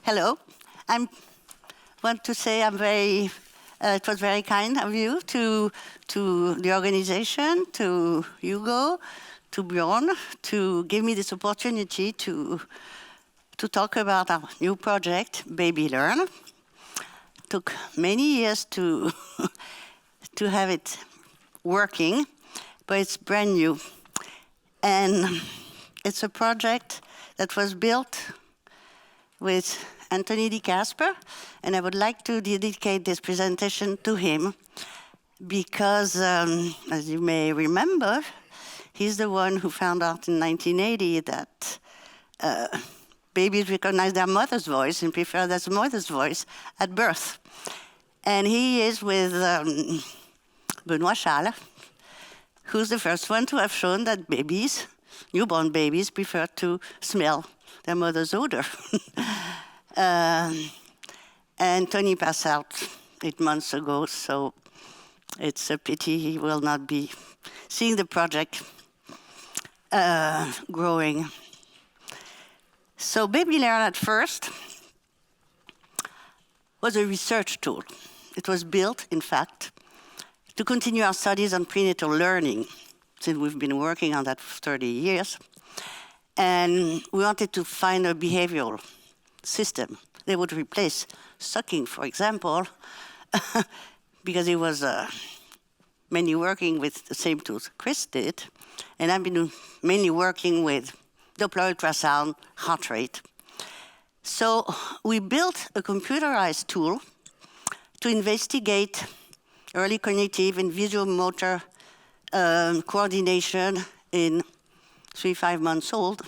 Hello. I want to say it was very kind of you to the organization, to Hugo, to Bjorn, to give me this opportunity to talk about our new project, Baby Learn. It took many years to have it working, but it's brand new. And it's a project that was built with Anthony Di Casper, and I would like to dedicate this presentation to him because, as you may remember, he's the one who found out in 1980 that babies recognize their mother's voice and prefer their mother's voice at birth. And he is with Benoît Charles, who's the first one to have shown that babies, newborn babies, prefer to smell their mother's odor. And Tony passed out 8 months ago, so it's a pity he will not be seeing the project growing. So Baby Learn at first was a research tool. It was built, in fact, to continue our studies on prenatal learning, since we've been working on that for 30 years. And we wanted to find a behavioral system that would replace sucking, for example, because it was mainly working with the same tools Chris did. And I've been mainly working with Doppler ultrasound, heart rate. So we built a computerized tool to investigate early cognitive and visual motor coordination in 3-5 months old.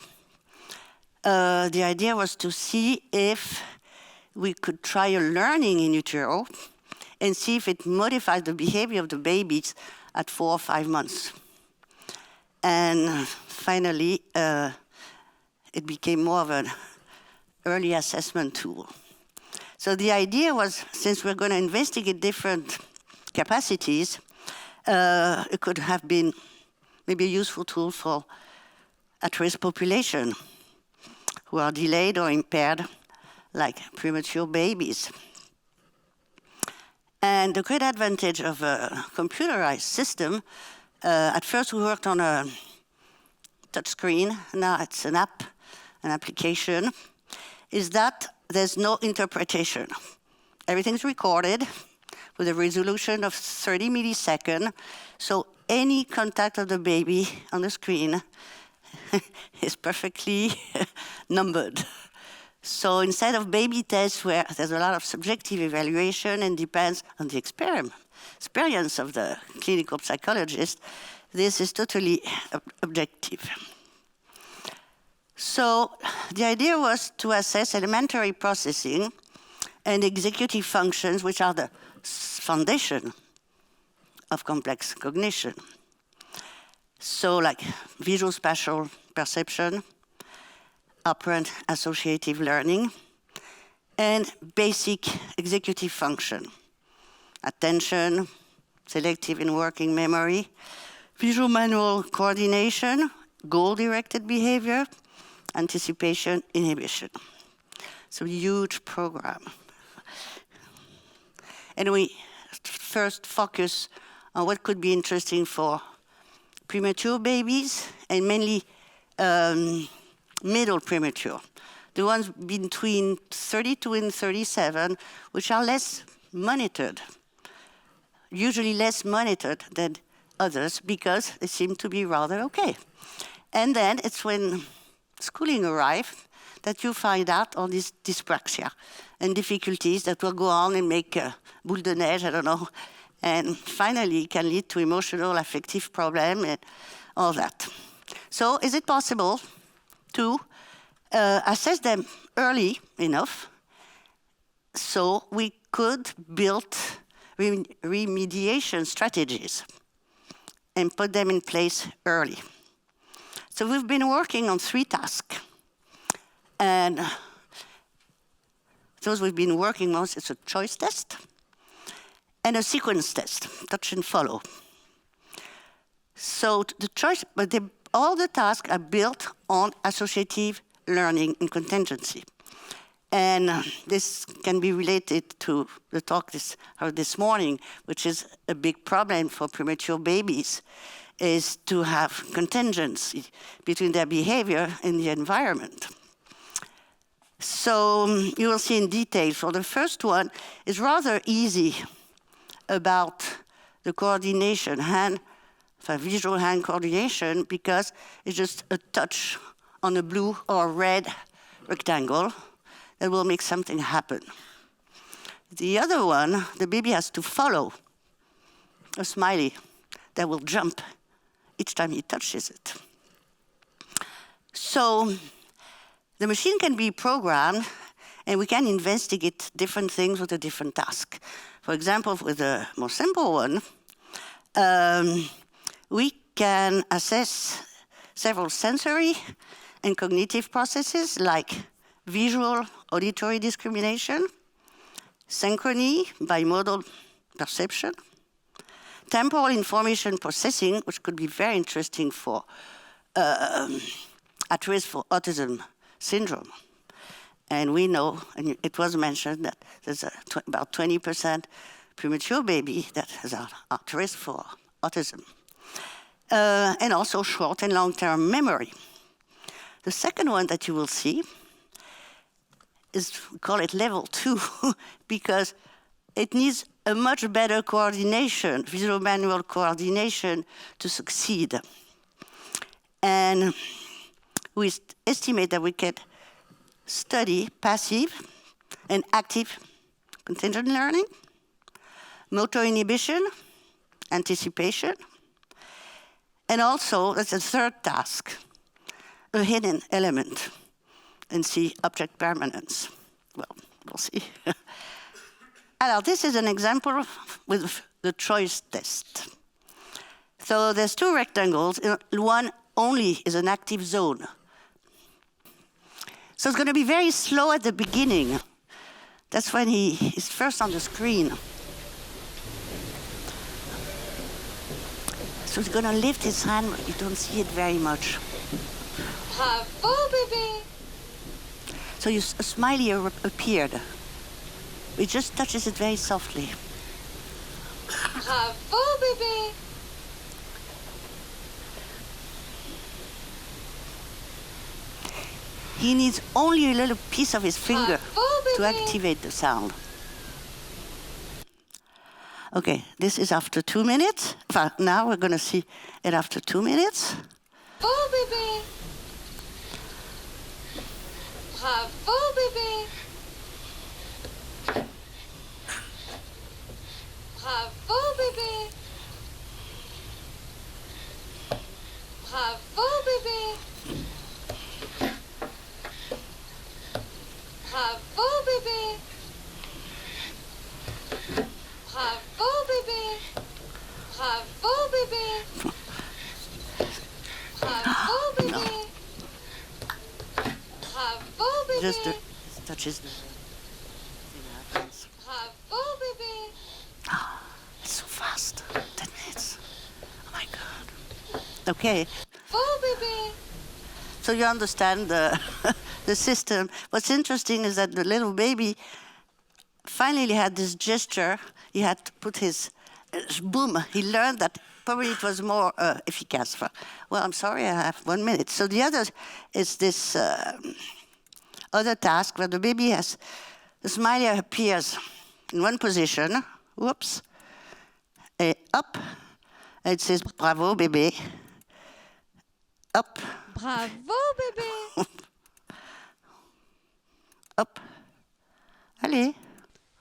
The idea was to see if we could try a learning in utero and see if it modified the behavior of the babies at 4 or 5 months. And finally, it became more of an early assessment tool. So the idea was, since we're going to investigate different capacities, it could have been maybe a useful tool for at-risk population who are delayed or impaired, like premature babies. And the great advantage of a computerized system, at first we worked on a touch screen, now it's an app, an application, is that there's no interpretation. Everything's recorded with a resolution of 30 milliseconds, so any contact of the baby on the screen is perfectly numbered. So instead of baby tests where there's a lot of subjective evaluation and depends on the experience of the clinical psychologist, this is totally objective. So the idea was to assess elementary processing and executive functions, which are the foundation of complex cognition. So like visual spatial perception, operant associative learning, and basic executive function, attention, selective and working memory, visual manual coordination, goal-directed behavior, anticipation, inhibition. So huge program. And we first focus on what could be interesting for premature babies, and mainly middle premature, the ones between 32 and 37, which are less monitored, usually less monitored than others because they seem to be rather okay. And then it's when schooling arrives that you find out all this dyspraxia and difficulties that will go on and make boule de neige, I don't know, and finally can lead to emotional, affective problem and all that. So is it possible to assess them early enough so we could build remediation strategies and put them in place early? So we've been working on 3 tasks. And those we've been working on, it's a choice test and a sequence test, touch and follow. So the choice, but all the tasks are built on associative learning and contingency. And this can be related to the talk this morning, which is a big problem for premature babies, is to have contingency between their behavior and the environment. So you will see in detail. So the first one is rather easy about the coordination, visual hand coordination, because it's just a touch on a blue or red rectangle that will make something happen. The other one, the baby has to follow a smiley that will jump each time he touches it. So the machine can be programmed, and we can investigate different things with a different task. For example, with a more simple one, we can assess several sensory and cognitive processes like visual, auditory discrimination, synchrony, bimodal perception, temporal information processing, which could be very interesting for at risk for autism syndrome. And we know, and it was mentioned, that there's about 20% premature baby that is at risk for autism. And also short and long-term memory. The second one that you will see is, we call it level 2, because it needs a much better coordination, visual manual coordination, to succeed. And we estimate that we can study passive and active contingent learning, motor inhibition, anticipation, and also, that's a third task, a hidden element, and see object permanence. Well, we'll see. Alors, this is an example with the choice test. So there's two rectangles, one only is an active zone. So it's going to be very slow at the beginning. That's when he is first on the screen. So he's going to lift his hand, but you don't see it very much. Bravo, bébé! So a smiley appeared. He just touches it very softly. Bravo, bébé! He needs only a little piece of his finger Bravo, to bébé! activate the sound. Okay, this is after 2 minutes. Now we're going to see it after 2 minutes. Bravo, bébé! Bravo, bébé! Bravo, bébé! Bravo, bébé! Bravo, bébé! Bravo, bébé! Bravo, bébé! Bravo, bébé! Bravo, bébé! Just touches the thing happens. Bravo, bébé! It's so fast. 10 minutes. Oh my God. Okay. Bravo, bébé! So you understand the, the system. What's interesting is that the little baby finally had this gesture. He had to put his boom. He learned that probably it was more efficace. Well, I'm sorry, I have 1 minute. So the other is this other task where the baby has, the smiley appears in one position. Whoops. Up. And it says, bravo, bébé. Up. Bravo, bébé! Up. Allez.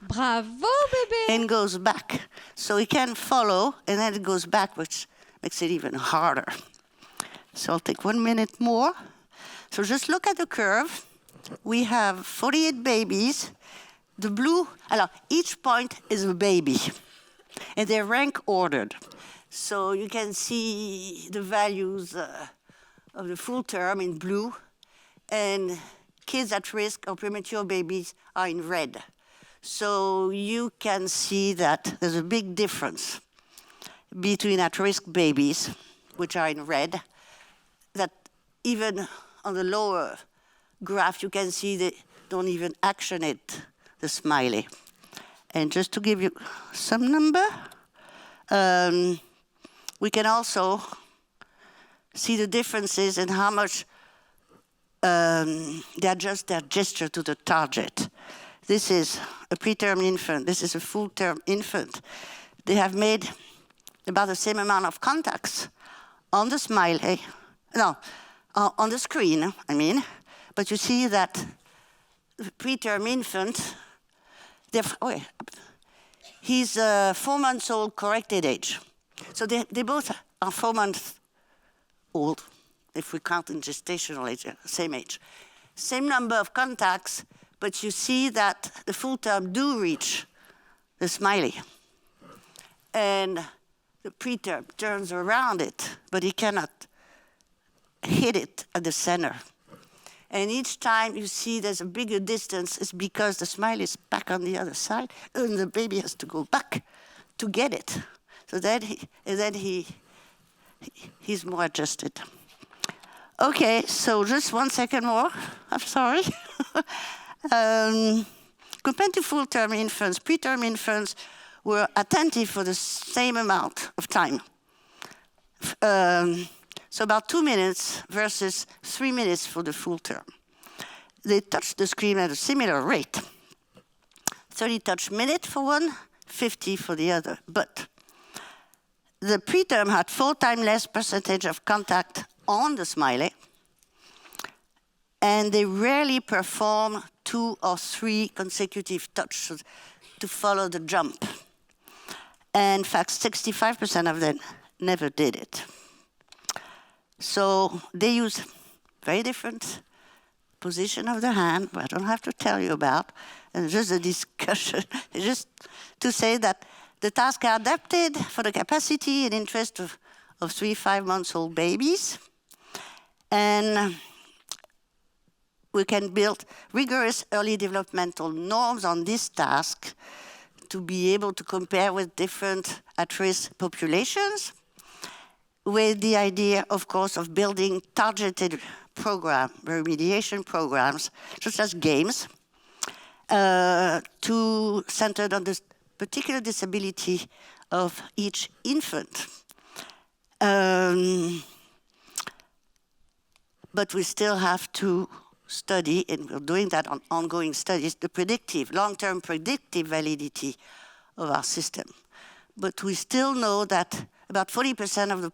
Bravo, bébé! And goes back. So he can follow, and then it goes back, which makes it even harder. So I'll take 1 minute more. So just look at the curve. We have 48 babies. The blue, alors, each point is a baby, and they're rank ordered. So you can see the values of the full term in blue, and kids at risk or premature babies are in red. So you can see that there's a big difference between at-risk babies, which are in red, that even on the lower graph, you can see don't even actionate the smiley. And just to give you some number, we can also see the differences in how much they adjust their gesture to the target. This is a preterm infant. This is a full-term infant. They have made about the same amount of contacts on the smiley, on the screen, I mean. But you see that the preterm infant, he's 4 months old corrected age. So they both are 4 months old, if we count in gestational age, same age. Same number of contacts, but you see that the full term do reach the smiley. And the preterm turns around it, but he cannot hit it at the center. And each time you see there's a bigger distance, it's because the smiley is back on the other side, and the baby has to go back to get it. So then he's more adjusted. Okay, so just 1 second more. I'm sorry. Compared to full-term infants, preterm infants were attentive for the same amount of time. So about 2 minutes versus 3 minutes for the full term. They touched the screen at a similar rate. 30 touch minute for one, 50 for the other. But the preterm had 4 times less percentage of contact on the smiley, and they rarely perform 2 or 3 consecutive touches to follow the jump. And in fact, 65% of them never did it. So they use very different position of the hand, I don't have to tell you about, and just a discussion, just to say that the tasks are adapted for the capacity and interest of 3-5 months old babies. And we can build rigorous early developmental norms on this task to be able to compare with different at-risk populations, with the idea, of course, of building targeted remediation programs, such as games, centered on the particular disability of each infant. But we still have to study, and we're doing that on ongoing studies, the long-term predictive validity of our system. But we still know that about 40% of the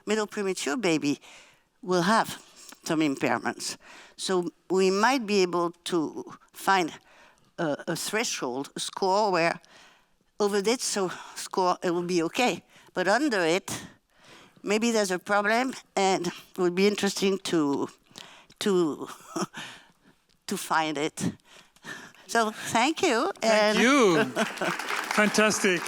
middle premature baby will have some impairments. So we might be able to find a threshold, a score where over this score it will be okay. But under it, maybe there's a problem, and it would be interesting to find it. So thank you. Thank you. Fantastic.